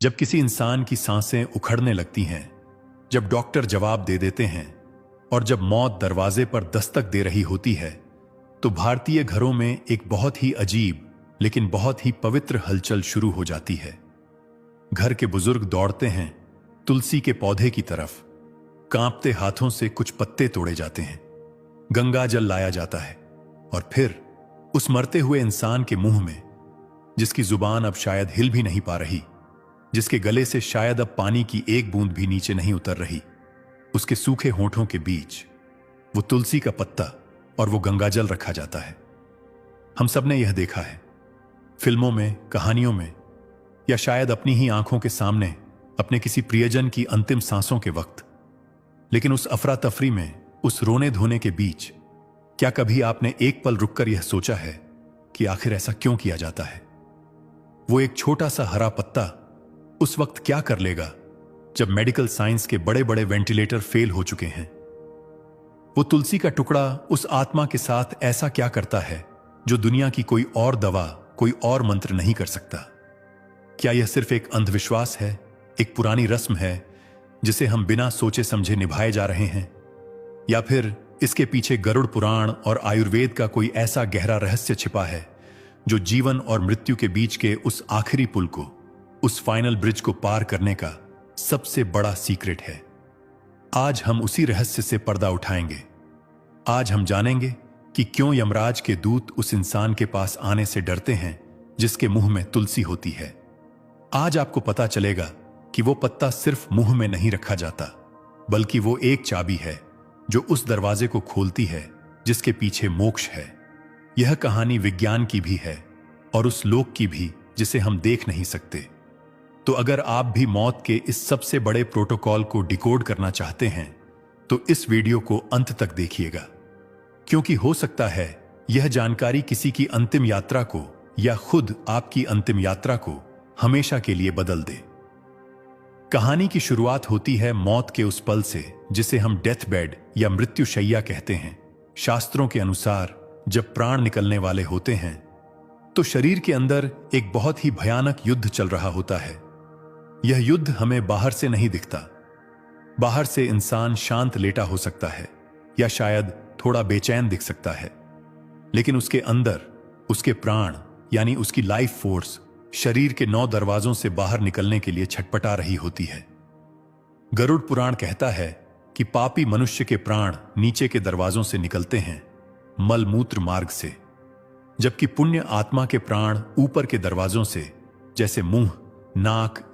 जब किसी इंसान की सांसें उखड़ने लगती हैं, जब डॉक्टर जवाब दे देते हैं और जब मौत दरवाजे पर दस्तक दे रही होती है, तो भारतीय घरों में एक बहुत ही अजीब लेकिन बहुत ही पवित्र हलचल शुरू हो जाती है। घर के बुजुर्ग दौड़ते हैं तुलसी के पौधे की तरफ, कांपते हाथों से कुछ पत्ते तोड़े जाते हैं, गंगा जल लाया जाता है और फिर उस मरते हुए इंसान के मुंह में, जिसकी जुबान अब शायद हिल भी नहीं पा रही, जिसके गले से शायद अब पानी की एक बूंद भी नीचे नहीं उतर रही, उसके सूखे होंठों के बीच वो तुलसी का पत्ता और वो गंगाजल रखा जाता है। हम सब ने यह देखा है, फिल्मों में, कहानियों में, या शायद अपनी ही आंखों के सामने अपने किसी प्रियजन की अंतिम सांसों के वक्त। लेकिन उस अफरा तफरी में, उस रोने धोने के बीच, क्या कभी आपने एक पल रुककर यह सोचा है कि आखिर ऐसा क्यों किया जाता है? वो एक छोटा सा हरा पत्ता उस वक्त क्या कर लेगा जब मेडिकल साइंस के बड़े बड़े वेंटिलेटर फेल हो चुके हैं? वो तुलसी का टुकड़ा उस आत्मा के साथ ऐसा क्या करता है जो दुनिया की कोई और दवा, कोई और मंत्र नहीं कर सकता? क्या यह सिर्फ एक अंधविश्वास है, एक पुरानी रस्म है जिसे हम बिना सोचे समझे निभाए जा रहे हैं, या फिर इसके पीछे गरुड़ पुराण और आयुर्वेद का कोई ऐसा गहरा रहस्य छिपा है जो जीवन और मृत्यु के बीच के उस आखिरी पुल को, उस फाइनल ब्रिज को पार करने का सबसे बड़ा सीक्रेट है? आज हम उसी रहस्य से पर्दा उठाएंगे। आज हम जानेंगे कि क्यों यमराज के दूत उस इंसान के पास आने से डरते हैं जिसके मुंह में तुलसी होती है। आज आपको पता चलेगा कि वो पत्ता सिर्फ मुंह में नहीं रखा जाता, बल्कि वो एक चाबी है जो उस दरवाजे को खोलती है जिसके पीछे मोक्ष है। यह कहानी विज्ञान की भी है और उस लोक की भी जिसे हम देख नहीं सकते। तो अगर आप भी मौत के इस सबसे बड़े प्रोटोकॉल को डिकोड करना चाहते हैं, तो इस वीडियो को अंत तक देखिएगा, क्योंकि हो सकता है यह जानकारी किसी की अंतिम यात्रा को या खुद आपकी अंतिम यात्रा को हमेशा के लिए बदल दे। कहानी की शुरुआत होती है मौत के उस पल से जिसे हम डेथ बेड या मृत्यु शैया कहते हैं। शास्त्रों के अनुसार जब प्राण निकलने वाले होते हैं तो शरीर के अंदर एक बहुत ही भयानक युद्ध चल रहा होता है। यह युद्ध हमें बाहर से नहीं दिखता। बाहर से इंसान शांत लेटा हो सकता है या शायद थोड़ा बेचैन दिख सकता है, लेकिन उसके अंदर उसके प्राण यानी उसकी लाइफ फोर्स शरीर के 9 दरवाजों से बाहर निकलने के लिए छटपटा रही होती है। गरुड़ पुराण कहता है कि पापी मनुष्य के प्राण नीचे के दरवाजों से निकलते हैं, मलमूत्र मार्ग से, जबकि पुण्य आत्मा के प्राण ऊपर के दरवाजों से, जैसे मुंह, नाक